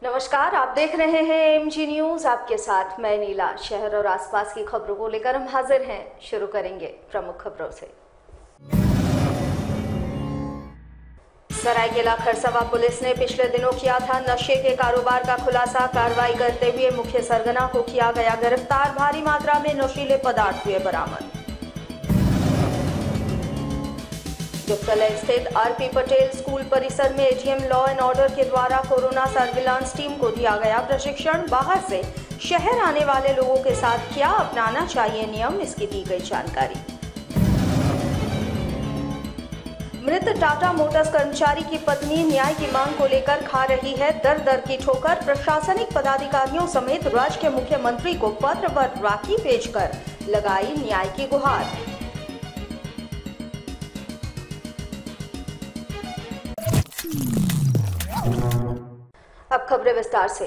नमस्कार, आप देख रहे हैं एमजी न्यूज। आपके साथ मैं नीला। शहर और आसपास की खबरों को लेकर हम हाजिर हैं। शुरू करेंगे प्रमुख खबरों से। सरायकेला खरसवा पुलिस ने पिछले दिनों किया था नशे के कारोबार का खुलासा। कार्रवाई करते हुए मुख्य सरगना को किया गया गिरफ्तार। भारी मात्रा में नशीले पदार्थ हुए बरामद। जुगतलाई स्थित आरपी पटेल स्कूल परिसर में एडीएम लॉ एंड ऑर्डर के द्वारा कोरोना सर्विलांस टीम को दिया गया प्रशिक्षण। बाहर से शहर आने वाले लोगों के साथ क्या अपनाना चाहिए नियम, इसकी दी गई जानकारी। मृत टाटा मोटर्स कर्मचारी की पत्नी न्याय की मांग को लेकर खा रही है दर दर की ठोकर। प्रशासनिक पदाधिकारियों समेत राज्य के मुख्यमंत्री को पत्र पर राखी भेजकर लगाई न्याय की गुहार। अब खबरें विस्तार से।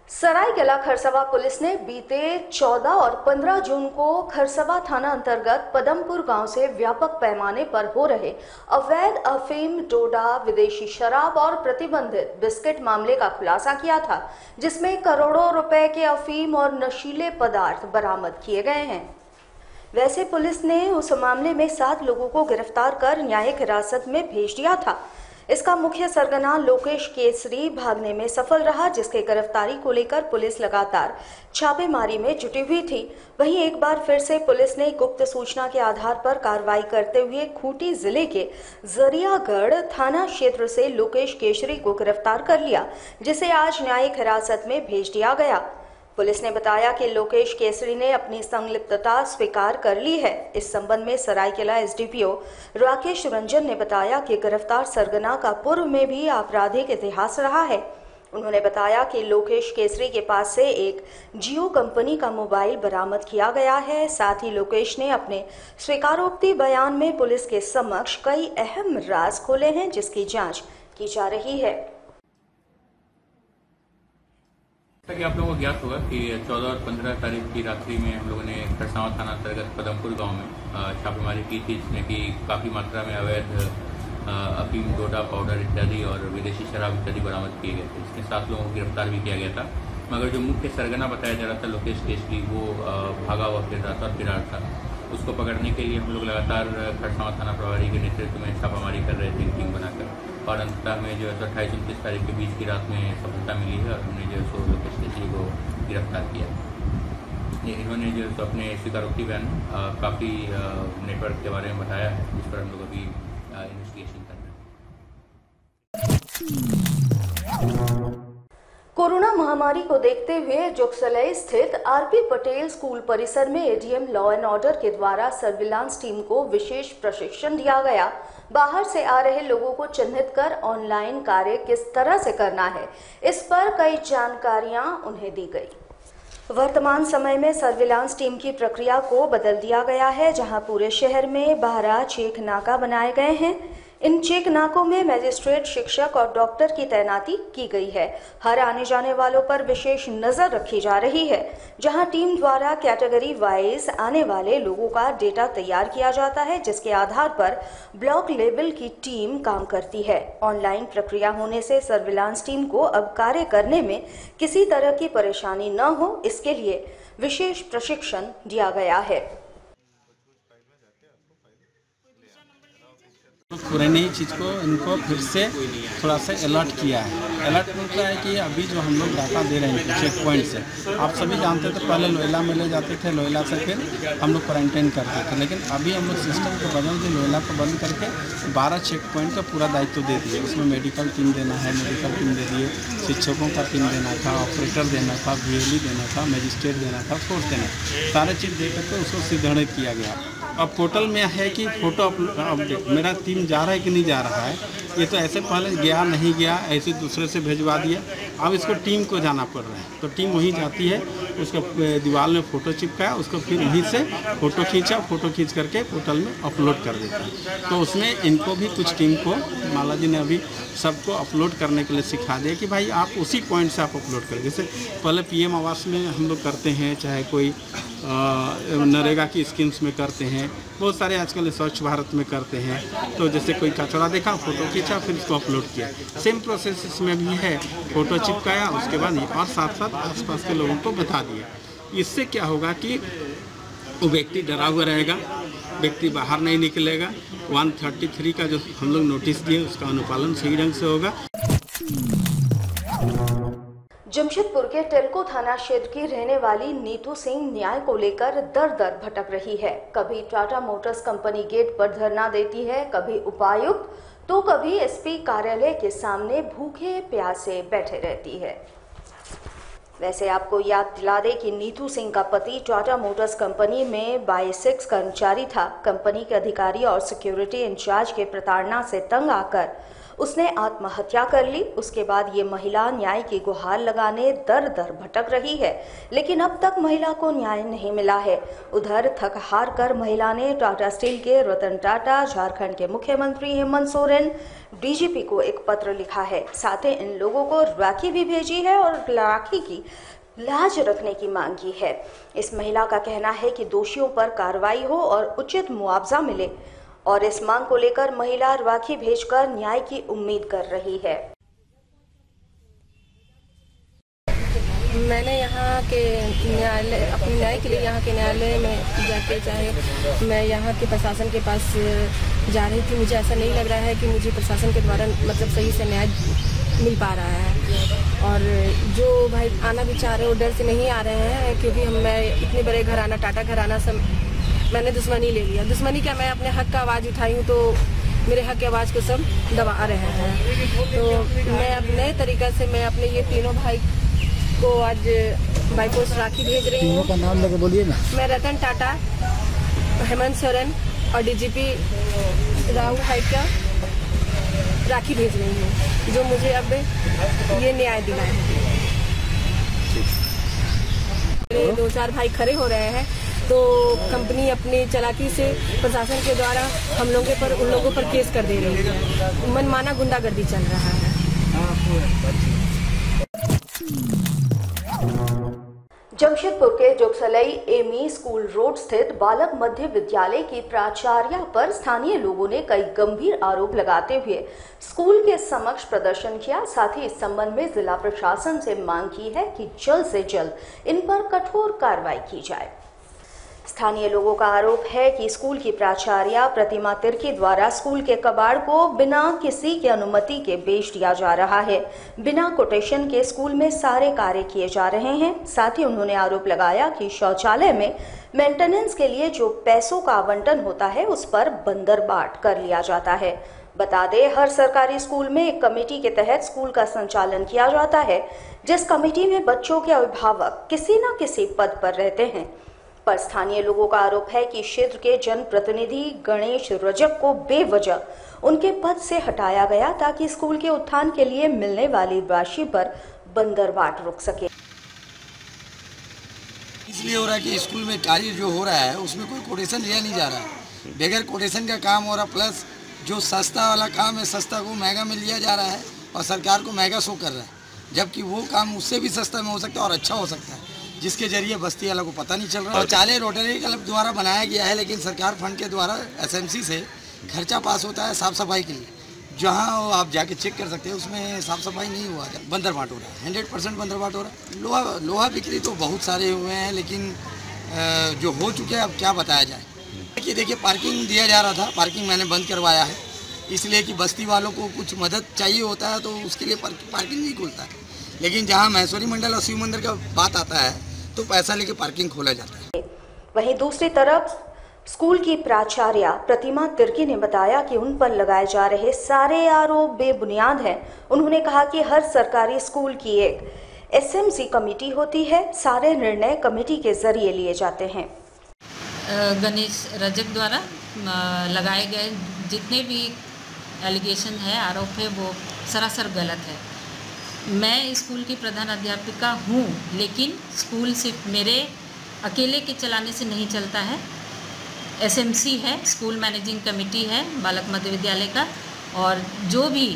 सरायकेला खरसवा पुलिस ने बीते 14 और 15 जून को खरसवा थाना अंतर्गत पदमपुर गांव से व्यापक पैमाने पर हो रहे अवैध अफीम, डोडा, विदेशी शराब और प्रतिबंधित बिस्किट मामले का खुलासा किया था, जिसमें करोड़ों रुपए के अफीम और नशीले पदार्थ बरामद किए गए हैं। वैसे पुलिस ने उस मामले में 7 लोगों को गिरफ्तार कर न्यायिक हिरासत में भेज दिया था। इसका मुख्य सरगना लोकेश केसरी भागने में सफल रहा, जिसके गिरफ्तारी को लेकर पुलिस लगातार छापेमारी में जुटी हुई थी। वहीं एक बार फिर से पुलिस ने गुप्त सूचना के आधार पर कार्रवाई करते हुए खूंटी जिले के जरियागढ़ थाना क्षेत्र से लोकेश केसरी को गिरफ्तार कर लिया, जिसे आज न्यायिक हिरासत में भेज दिया गया। पुलिस ने बताया कि लोकेश केसरी ने अपनी संलिप्तता स्वीकार कर ली है। इस संबंध में सरायकेला एसडीपीओ राकेश रंजन ने बताया कि गिरफ्तार सरगना का पूर्व में भी आपराधिक इतिहास रहा है। उन्होंने बताया कि लोकेश केसरी के पास से एक जियो कंपनी का मोबाइल बरामद किया गया है। साथ ही लोकेश ने अपने स्वीकारोक्ति बयान में पुलिस के समक्ष कई अहम राज खोले हैं, जिसकी जांच की जा रही है। कि आप लोगों को ज्ञात होगा कि 14 और 15 तारीख की रात्रि में हम लोगों ने खरसावा थाना अंतर्गत पदमपुर गांव में छापेमारी की थी, जिसमें कि काफ़ी मात्रा में अवैध अफीम, डोडा पाउडर इत्यादि और विदेशी शराब इत्यादि बरामद किए गए थे। इसमें 7 लोगों को गिरफ्तार भी किया गया था, मगर जो मुख्य सरगना बताया जा रहा था लोकेश केसरी, वो भागा हुआ फिर रहा था और फिरार था। उसको पकड़ने के लिए हम लोग लगातार खरसावा थाना प्रभारी के नेतृत्व में छापामारी कर रहे थे टीम बनाकर, और अंततः में जो है 28-29 तारीख के बीच की रात में सफलता मिली है और हमने जो है सो लोकेश केसरी को गिरफ्तार किया। इन्होंने जो है अपने स्वीकारोक्ति बयान काफ़ी नेटवर्क के बारे में बताया है, जिस पर हम लोग अभी इन्वेस्टिगेशन कर रहे हैं। कोरोना महामारी को देखते हुए जुगतलाई स्थित आरपी पटेल स्कूल परिसर में एडीएम लॉ एंड ऑर्डर के द्वारा सर्विलांस टीम को विशेष प्रशिक्षण दिया गया। बाहर से आ रहे लोगों को चिन्हित कर ऑनलाइन कार्य किस तरह से करना है, इस पर कई जानकारियां उन्हें दी गई। वर्तमान समय में सर्विलांस टीम की प्रक्रिया को बदल दिया गया है, जहां पूरे शहर में 12 चेक नाका बनाए गए हैं। इन चेक नाकों में मजिस्ट्रेट, शिक्षक और डॉक्टर की तैनाती की गई है। हर आने जाने वालों पर विशेष नजर रखी जा रही है, जहां टीम द्वारा कैटेगरी वाइज आने वाले लोगों का डेटा तैयार किया जाता है, जिसके आधार पर ब्लॉक लेवल की टीम काम करती है। ऑनलाइन प्रक्रिया होने से सर्विलांस टीम को अब कार्य करने में किसी तरह की परेशानी न हो, इसके लिए विशेष प्रशिक्षण दिया गया है। पुरानी ही चीज़ को इनको फिर से थोड़ा सा अलर्ट किया है। अलर्ट मतलब है कि अभी जो हम लोग डाटा दे रहे हैं चेक पॉइंट से, आप सभी जानते थे पहले लोयला में ले जाते थे, लोयला से फिर हम लोग क्वारंटाइन करते थे, लेकिन अभी हम लोग सिस्टम को बदल के लोयला को बंद करके 12 चेक पॉइंट का पूरा दायित्व दे दिए। उसमें मेडिकल टीम देना है, मेडिकल टीम दे दिए, शिक्षकों का टीम देना था, ऑपरेटर देना था, VLE देना था, मजिस्ट्रेट देना था, फोर्स देना, सारे चीज़ दे करके उसको सुदृढ़ किया गया। अब पोर्टल में है कि फ़ोटो अपडेट मेरा टीम जा रहा है कि नहीं जा रहा है, ये तो ऐसे पहले गया नहीं गया ऐसे दूसरे से भिजवा दिया। अब इसको टीम को जाना पड़ रहा है, तो टीम वहीं जाती है, उसका दीवार में फ़ोटो चिपकाया, उसको फिर वहीं से फ़ोटो खींचा, फ़ोटो खींच करके पोर्टल में अपलोड कर देता है। तो उसमें इनको भी कुछ टीम को माला जी ने अभी सबको अपलोड करने के लिए सिखा दिया कि भाई आप उसी पॉइंट से आप अपलोड करें। जैसे पहले PM आवास में हम लोग करते हैं, चाहे कोई नरेगा की स्कीम्स में करते हैं, बहुत सारे आजकल स्वच्छ भारत में करते हैं। तो जैसे कोई कचरा देखा, फ़ोटो खींचा, फिर उसको अपलोड किया। सेम प्रोसेस इसमें भी है, फ़ोटो चिपकाया, उसके बाद और साथ साथ आसपास के लोगों को बता दिया। इससे क्या होगा कि वो व्यक्ति डरा हुआ रहेगा, व्यक्ति बाहर नहीं निकलेगा। 133 का जो हम लोग नोटिस दिए उसका अनुपालन सही ढंग से होगा। जमशेदपुर के टेल्को थाना क्षेत्र की रहने वाली नीतू सिंह न्याय को लेकर दर दर भटक रही है। कभी टाटा मोटर्स कंपनी गेट पर धरना देती है, कभी उपायुक्त तो कभी एसपी कार्यालय के सामने भूखे प्यासे बैठे रहती है। वैसे आपको याद दिला दें कि नीतू सिंह का पति टाटा मोटर्स कंपनी में 22 कर्मचारी था। कंपनी के अधिकारी और सिक्योरिटी इंचार्ज के प्रताड़ना से तंग आकर उसने आत्महत्या कर ली। उसके बाद ये महिला न्याय की गुहार लगाने दर दर भटक रही है, लेकिन अब तक महिला को न्याय नहीं मिला है। उधर थक हार कर महिला ने टाटा स्टील के रतन टाटा, झारखंड के मुख्यमंत्री हेमंत सोरेन, डीजीपी को एक पत्र लिखा है। साथ ही इन लोगों को राखी भी भेजी है और राखी की लाज रखने की मांग की है। इस महिला का कहना है कि दोषियों पर कार्रवाई हो और उचित मुआवजा मिले, और इस मांग को लेकर महिला राखी भेजकर न्याय की उम्मीद कर रही है। मैंने यहाँ के न्यायालय, अपने न्याय के लिए यहाँ के न्यायालय में जाके, चाहे मैं यहाँ के प्रशासन के पास जा रही थी, मुझे ऐसा नहीं लग रहा है कि मुझे प्रशासन के द्वारा मतलब सही से न्याय मिल पा रहा है। और जो भाई आना भी चाह रहे हो डर से नहीं आ रहे हैं, क्योंकि मैं इतने बड़े घराना, टाटा घराना सब मैंने दुश्मनी ले लिया। दुश्मनी क्या, मैं अपने हक का आवाज़ उठाई हूँ तो मेरे हक की आवाज़ को सब दबा रहे हैं। तो मैं अब नए तरीक़े से मैं अपने ये तीनों भाई को आज बाई पोस्ट राखी भेज रही हूँ। का नाम लेके बोलिए ना। मैं रतन टाटा, हेमंत सोरेन और डीजीपी राहुल हाइट का राखी भेज रही हूँ, जो मुझे अब ये न्याय दिलाए हैं। 2-4 भाई खड़े हो रहे हैं तो कंपनी अपनी चालाकी से प्रशासन के द्वारा हम लोगों पर, उन लोगों पर केस कर दे रही है। मनमाना गुंडागर्दी चल रहा है। जमशेदपुर के जोगसलई एमी स्कूल रोड स्थित बालक मध्य विद्यालय की प्राचार्या पर स्थानीय लोगों ने कई गंभीर आरोप लगाते हुए स्कूल के समक्ष प्रदर्शन किया। साथ ही इस संबंध में जिला प्रशासन से मांग की है कि जल्द से जल्द इन पर कठोर कार्रवाई की जाए। स्थानीय लोगों का आरोप है कि स्कूल की प्राचार्या प्रतिमा तिर्की द्वारा स्कूल के कबाड़ को बिना किसी की अनुमति के बेच दिया जा रहा है। बिना कोटेशन के स्कूल में सारे कार्य किए जा रहे हैं। साथ ही उन्होंने आरोप लगाया कि शौचालय में मेंटेनेंस के लिए जो पैसों का आवंटन होता है उस पर बंदरबाट कर लिया जाता है। बता दें, हर सरकारी स्कूल में एक कमेटी के तहत स्कूल का संचालन किया जाता है, जिस कमेटी में बच्चों के अभिभावक किसी न किसी पद पर रहते हैं। पर स्थानीय लोगों का आरोप है कि क्षेत्र के जनप्रतिनिधि गणेश रजक को बेवजह उनके पद से हटाया गया ताकि स्कूल के उत्थान के लिए मिलने वाली राशि पर बंदरबाट रुक सके। इसलिए हो रहा है कि स्कूल में कार्य जो हो रहा है उसमें कोई कोटेशन लिया नहीं जा रहा है, बगैर कोटेशन का काम हो रहा। प्लस जो सस्ता वाला काम है, सस्ता को महंगा में लिया जा रहा है और सरकार को महंगा शो कर रहा है, जबकि वो काम उससे भी सस्ता में हो सकता है और अच्छा हो सकता है, जिसके जरिए बस्ती वाला को पता नहीं चल रहा है। शौचालय रोटरी क्लब द्वारा बनाया गया है, लेकिन सरकार फंड के द्वारा एसएमसी से खर्चा पास होता है साफ़ सफाई के लिए, जहां आप जाके चेक कर सकते हैं, उसमें साफ़ सफाई नहीं हुआ है। बंदरबाट हो रहा है, 100% बंदरबाट हो रहा है। लोहा बिक्री तो बहुत सारे हुए हैं, लेकिन जो हो चुके हैं अब क्या बताया जाए। देखिए पार्किंग दिया जा रहा था, पार्किंग मैंने बंद करवाया है, इसलिए कि बस्ती वालों को कुछ मदद चाहिए होता है तो उसके लिए पार्किंग नहीं खुलता है। लेकिन जहाँ महेश्वरी मंडल और शिव मंदिर का बात आता है तो पैसा लेके पार्किंग खोला जाता है। वहीं दूसरी तरफ स्कूल की प्राचार्या प्रतिमा तिर्की ने बताया कि उन पर लगाए जा रहे सारे आरोप बेबुनियाद हैं। उन्होंने कहा कि हर सरकारी स्कूल की एक एसएमसी कमेटी होती है, सारे निर्णय कमेटी के जरिए लिए जाते हैं। गणेश रजक द्वारा लगाए गए जितने भी एलिगेशन है, आरोप है, वो सरासर गलत है। मैं स्कूल की प्रधान अध्यापिका हूँ, लेकिन स्कूल सिर्फ मेरे अकेले के चलाने से नहीं चलता है। एसएमसी है, स्कूल मैनेजिंग कमेटी है बालक मध्य विद्यालय का, और जो भी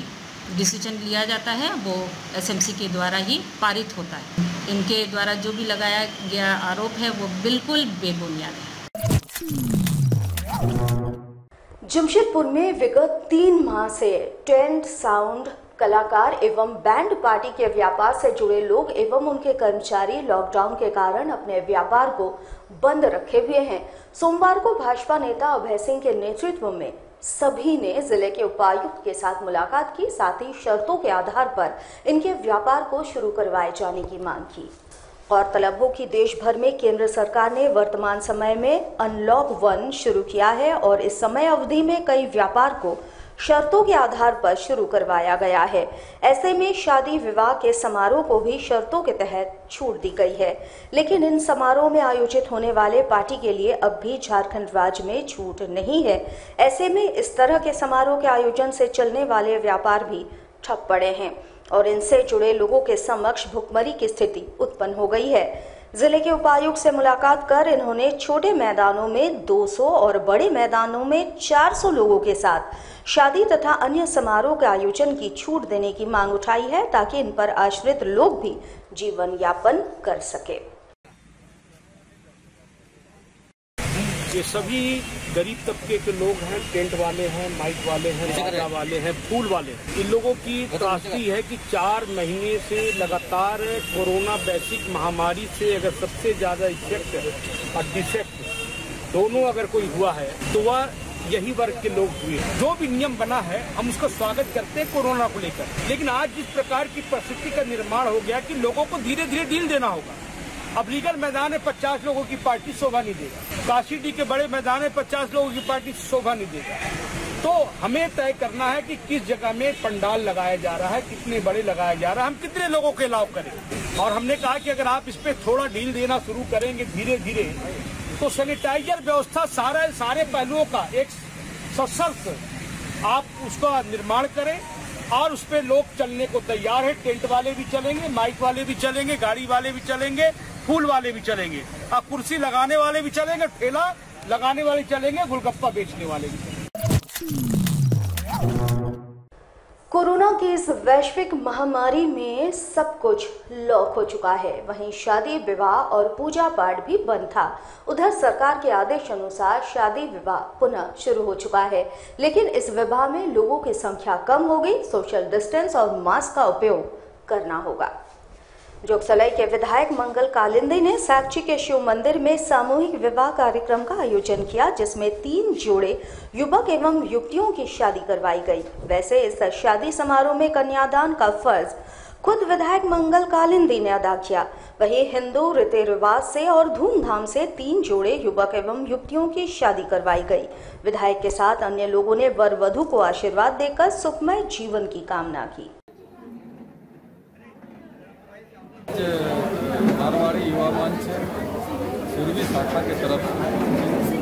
डिसीजन लिया जाता है वो एसएमसी के द्वारा ही पारित होता है। इनके द्वारा जो भी लगाया गया आरोप है वो बिल्कुल बेबुनियाद है। जमशेदपुर में विगत 3 माह से टेंट, साउंड, कलाकार एवं बैंड पार्टी के व्यापार से जुड़े लोग एवं उनके कर्मचारी लॉकडाउन के कारण अपने व्यापार को बंद रखे हुए हैं। सोमवार को भाजपा नेता अभय सिंह के नेतृत्व में सभी ने जिले के उपायुक्त के साथ मुलाकात की, साथ ही शर्तों के आधार पर इनके व्यापार को शुरू करवाए जाने की मांग की। गौरतलब हो कि देश भर में केंद्र सरकार ने वर्तमान समय में अनलॉक 1 शुरू किया है और इस समय अवधि में कई व्यापार को शर्तों के आधार पर शुरू करवाया गया है। ऐसे में शादी विवाह के समारोह को भी शर्तों के तहत छूट दी गई है, लेकिन इन समारोह में आयोजित होने वाले पार्टी के लिए अब भी झारखंड राज्य में छूट नहीं है। ऐसे में इस तरह के समारोह के आयोजन से चलने वाले व्यापार भी ठप पड़े हैं और इनसे जुड़े लोगों के समक्ष भुखमरी की स्थिति उत्पन्न हो गई है। जिले के उपायुक्त से मुलाकात कर इन्होंने छोटे मैदानों में 200 और बड़े मैदानों में 400 लोगों के साथ शादी तथा अन्य समारोह के आयोजन की छूट देने की मांग उठाई है, ताकि इन पर आश्रित लोग भी जीवन यापन कर सके। ये सभी गरीब तबके के लोग हैं, टेंट वाले हैं, माइक वाले हैं, बाजा वाले हैं, फूल वाले हैं। इन लोगों की त्रासदी है कि 4 महीने से लगातार कोरोना वैश्विक महामारी से अगर सबसे ज्यादा इफेक्ट और डिफेक्ट दोनों अगर कोई हुआ है तो वह यही वर्ग के लोग हुए। जो भी नियम बना है हम उसका स्वागत करते हैं कोरोना को लेकर, लेकिन आज जिस प्रकार की परिस्थिति का निर्माण हो गया कि लोगों को धीरे धीरे डील देना होगा। अब लीगल मैदान में 50 लोगों की पार्टी शोभा नहीं देगा, काशीडी के बड़े मैदान में 50 लोगों की पार्टी शोभा नहीं देगा। तो हमें तय करना है कि किस जगह में पंडाल लगाया जा रहा है, कितने बड़े लगाया जा रहा है, हम कितने लोगों के अलाउ करें। और हमने कहा कि अगर आप इस पे थोड़ा डील देना शुरू करेंगे धीरे धीरे, तो सैनिटाइजर व्यवस्था सारे पहलुओं का एक सशर्त आप उसका निर्माण करें और उस पे लोग चलने को तैयार है। टेंट वाले भी चलेंगे, माइक वाले भी चलेंगे, गाड़ी वाले भी चलेंगे, फूल वाले भी चलेंगे, और कुर्सी लगाने वाले भी चलेंगे, ठेला लगाने वाले चलेंगे, गोलगप्पा बेचने वाले भी चलेंगे। कोरोना की इस वैश्विक महामारी में सब कुछ लॉक हो चुका है। वहीं शादी विवाह और पूजा पाठ भी बंद था। उधर सरकार के आदेश अनुसार शादी विवाह पुनः शुरू हो चुका है, लेकिन इस विवाह में लोगों की संख्या कम हो गई। सोशल डिस्टेंस और मास्क का उपयोग करना होगा। जोगसलाई के विधायक मंगल कालिंदी ने साक्षी के शिव मंदिर में सामूहिक विवाह कार्यक्रम का आयोजन किया, जिसमें 3 जोड़े युवक एवं युवतियों की शादी करवाई गई। वैसे इस शादी समारोह में कन्यादान का फर्ज खुद विधायक मंगल कालिंदी ने अदा किया। वहीं हिंदू रीति रिवाज से और धूमधाम से 3 जोड़े युवक एवं युवतियों की शादी करवाई गई। विधायक के साथ अन्य लोगों ने वर वधू को आशीर्वाद देकर सुखमय जीवन की कामना की। मारवाड़ी युवा मंच सुरभि शाखा की तरफ से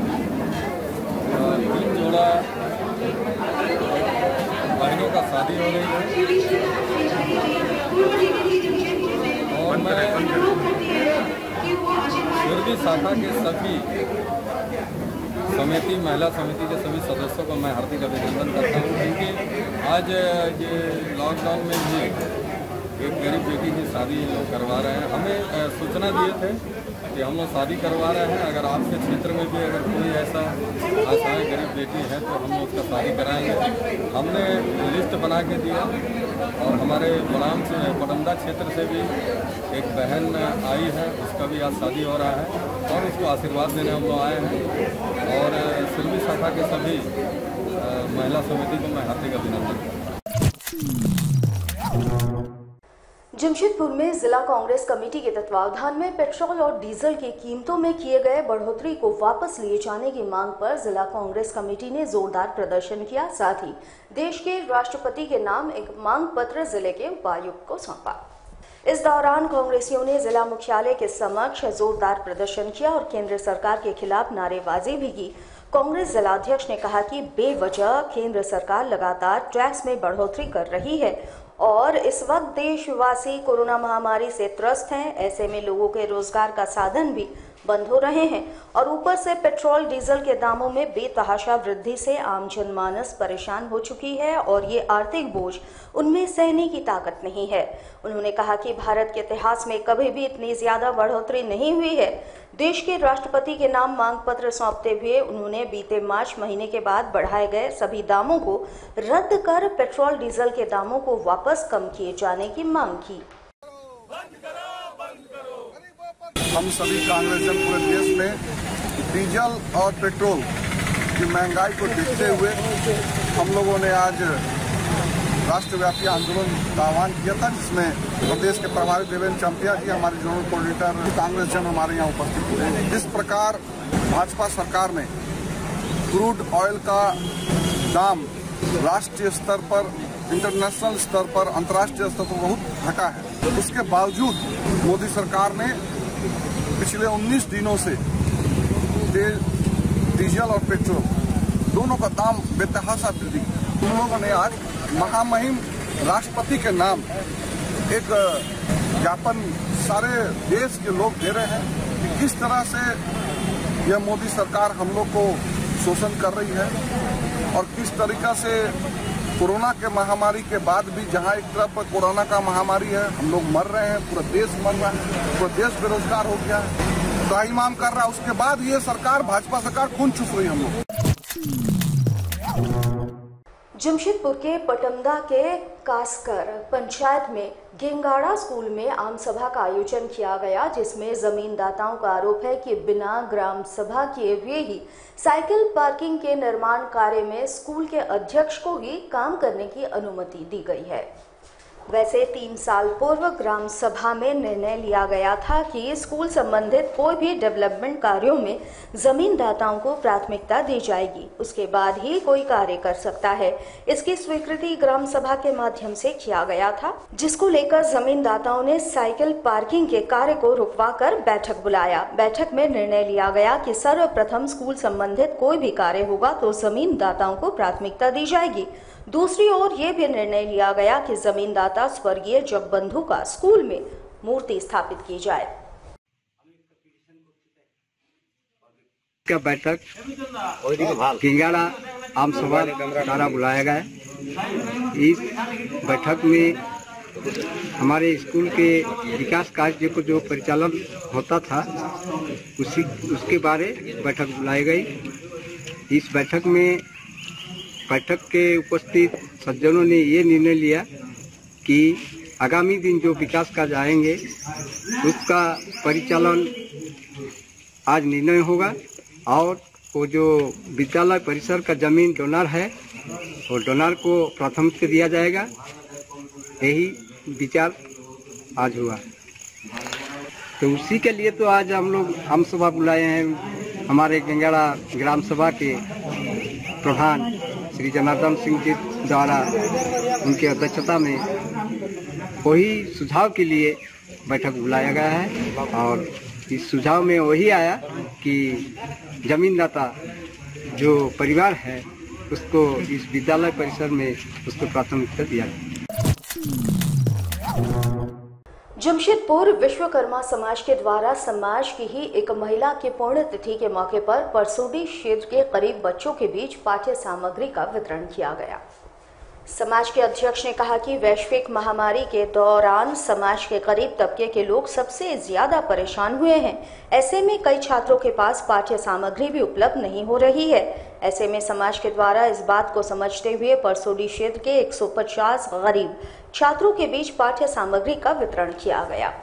3 जोड़ा बहनों का शादी हो रही है और मैं सुरभि शाखा के सभी समिति, महिला समिति के सभी सदस्यों को मैं हार्दिक अभिनंदन करता हूँ, क्योंकि आज ये लॉकडाउन में भी एक गरीब बेटी की शादी लोग करवा रहे हैं। हमें सूचना दिए थे कि हम लोग शादी करवा रहे हैं, अगर आपके क्षेत्र में भी अगर कोई ऐसा आशाएं गरीब बेटी है तो हम लोग उसका शादी कराएंगे। हमने लिस्ट बना के दिया और हमारे बड़ाम से पटमदा क्षेत्र से भी एक बहन आई है, उसका भी आज शादी हो रहा है और उसको आशीर्वाद देने हम लोग आए हैं। और सुरभि शाखा के सभी महिला समिति को मैं हार्दिक अभिनंदन करता हूँ। जमशेदपुर में जिला कांग्रेस कमेटी के तत्वावधान में पेट्रोल और डीजल की कीमतों में किए गए बढ़ोतरी को वापस लिए जाने की मांग पर जिला कांग्रेस कमेटी ने जोरदार प्रदर्शन किया। साथ ही देश के राष्ट्रपति के नाम एक मांग पत्र जिले के उपायुक्त को सौंपा। इस दौरान कांग्रेसियों ने जिला मुख्यालय के समक्ष जोरदार प्रदर्शन किया और केंद्र सरकार के खिलाफ नारेबाजी भी की। कांग्रेस जिलाध्यक्ष ने कहा कि बेवजह केंद्र सरकार लगातार टैक्स में बढ़ोतरी कर रही है और इस वक्त देशवासी कोरोना महामारी से त्रस्त हैं। ऐसे में लोगों के रोजगार का साधन भी बंद हो रहे हैं और ऊपर से पेट्रोल डीजल के दामों में बेतहाशा वृद्धि से आम जनमानस परेशान हो चुकी है और ये आर्थिक बोझ उनमें सहने की ताकत नहीं है। उन्होंने कहा कि भारत के इतिहास में कभी भी इतनी ज्यादा बढ़ोतरी नहीं हुई है। देश के राष्ट्रपति के नाम मांग पत्र सौंपते हुए उन्होंने बीते मार्च महीने के बाद बढ़ाए गए सभी दामों को रद्द कर पेट्रोल डीजल के दामों को वापस कम किए जाने की मांग की। हम सभी कांग्रेसजन पूरे देश में डीजल और पेट्रोल की महंगाई को देखते हुए हम लोगों ने आज राष्ट्रव्यापी आंदोलन का आह्वान किया था, जिसमें प्रदेश के प्रभारी देवेंद्र चंपिया जी, हमारे जनरल कोऑर्डिनेटर कांग्रेसजन हमारे यहाँ उपस्थित हुए। जिस प्रकार भाजपा सरकार ने क्रूड ऑयल का दाम राष्ट्रीय स्तर पर, इंटरनेशनल स्तर पर, अंतर्राष्ट्रीय स्तर पर बहुत घटा है, उसके बावजूद मोदी सरकार ने पिछले 19 दिनों से डीजल और पेट्रोल दोनों का दाम बेतहाशा वृद्धि। उन लोगों ने आज महामहिम राष्ट्रपति के नाम एक ज्ञापन सारे देश के लोग दे रहे हैं कि किस तरह से यह मोदी सरकार हम लोग को शोषण कर रही है और किस तरीका से कोरोना के महामारी के बाद भी जहां एक तरफ कोरोना का महामारी है, हम लोग मर रहे हैं, पूरा देश मर रहा है, पूरा देश बेरोजगार हो गया है, त्राहिमाम कर रहा है। उसके बाद ये सरकार, भाजपा सरकार खून चूस रही है हम लोग। जमशेदपुर के पटमदा के कासकर पंचायत में गेंगाड़ा स्कूल में आम सभा का आयोजन किया गया, जिसमें जमींदाताओं का आरोप है कि बिना ग्राम सभा किए हुए ही साइकिल पार्किंग के निर्माण कार्य में स्कूल के अध्यक्ष को ही काम करने की अनुमति दी गई है। वैसे 3 साल पूर्व ग्राम सभा में निर्णय लिया गया था कि स्कूल संबंधित कोई भी डेवलपमेंट कार्यों में जमींदाताओं को प्राथमिकता दी जाएगी, उसके बाद ही कोई कार्य कर सकता है। इसकी स्वीकृति ग्राम सभा के माध्यम से किया गया था, जिसको लेकर जमींदाताओं ने साइकिल पार्किंग के कार्य को रुकवाकर बैठक बुलाया। बैठक में निर्णय लिया गया कि सर्वप्रथम स्कूल संबंधित कोई भी कार्य होगा तो जमींदाताओं को प्राथमिकता दी जाएगी। दूसरी ओर ये भी निर्णय लिया गया कि जमींदाता स्वर्गीय जगबंधु का स्कूल में मूर्ति स्थापित की जाए। का बैठक गेंगाड़ा आम सभा द्वारा बुलाया गया। इस बैठक में हमारे स्कूल के विकास कार्य को जो परिचालन होता था उसके बारे बैठक बुलाई गई। इस बैठक के उपस्थित सज्जनों ने ये निर्णय लिया कि आगामी दिन जो विकास कार्य आएंगे उसका परिचालन आज निर्णय होगा और वो जो विद्यालय परिसर का जमीन डोनर है वो डोनर को प्राथमिकता दिया जाएगा। यही विचार आज हुआ, तो उसी के लिए तो आज हम लोग आम सभा बुलाए हैं। हमारे गेंगाड़ा ग्राम सभा के प्रधान श्री जनार्दन सिंह जी द्वारा उनकी अध्यक्षता में वही सुझाव के लिए बैठक बुलाया गया है और इस सुझाव में वही आया कि जमींदाता जो परिवार है उसको इस विद्यालय परिसर में उसको प्राथमिकता दिया जाए। जमशेदपुर विश्वकर्मा समाज के द्वारा समाज की ही एक महिला की पुण्यतिथि के मौके पर परसोडी क्षेत्र के करीब बच्चों के बीच पाठ्य सामग्री का वितरण किया गया। समाज के अध्यक्ष ने कहा कि वैश्विक महामारी के दौरान समाज के गरीब तबके के लोग सबसे ज्यादा परेशान हुए हैं। ऐसे में कई छात्रों के पास पाठ्य सामग्री भी उपलब्ध नहीं हो रही है। ऐसे में समाज के द्वारा इस बात को समझते हुए परसोडी क्षेत्र के 150 गरीब छात्रों के बीच पाठ्य सामग्री का वितरण किया गया।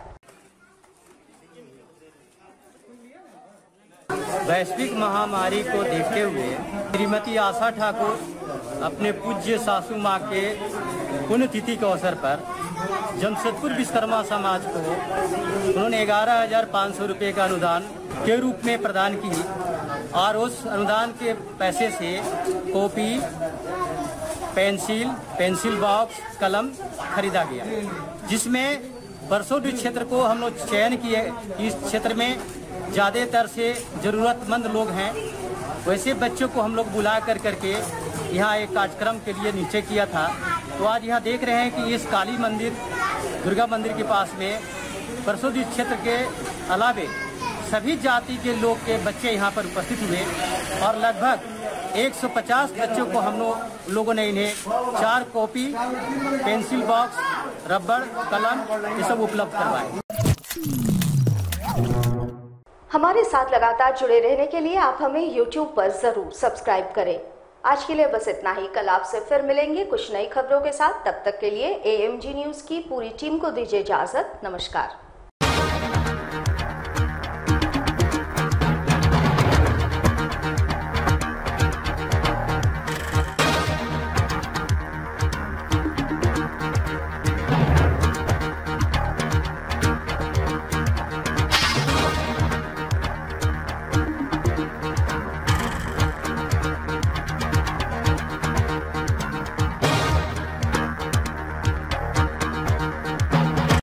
वैश्विक महामारी को देखते हुए श्रीमती आशा ठाकुर अपने पूज्य सासू माँ के पुण्यतिथि के अवसर पर जमशेदपुर विश्वकर्मा समाज को उन्होंने 11,500 रुपये का अनुदान के रूप में प्रदान की और उस अनुदान के पैसे से कॉपी, पेंसिल बॉक्स, कलम खरीदा गया, जिसमें परसोडी क्षेत्र को हम लोग चयन किए। इस क्षेत्र में ज़्यादातर से ज़रूरतमंद लोग हैं, वैसे बच्चों को हम लोग बुला करके यहाँ एक कार्यक्रम के लिए निश्चय किया था। तो आज यहाँ देख रहे हैं कि इस काली मंदिर, दुर्गा मंदिर के पास में परसोडी क्षेत्र के अलावे सभी जाति के लोग के बच्चे यहाँ पर उपस्थित हुए और लगभग 150 बच्चों को हम लोगों ने इन्हें 4 कॉपी, पेंसिल बॉक्स, रबड़, कलम ये सब उपलब्ध करवाए। हमारे साथ लगातार जुड़े रहने के लिए आप हमें YouTube पर जरूर सब्सक्राइब करें। आज के लिए बस इतना ही। कल आपसे फिर मिलेंगे कुछ नई खबरों के साथ। तब तक के लिए AMG न्यूज की पूरी टीम को दीजिए इजाजत। नमस्कार।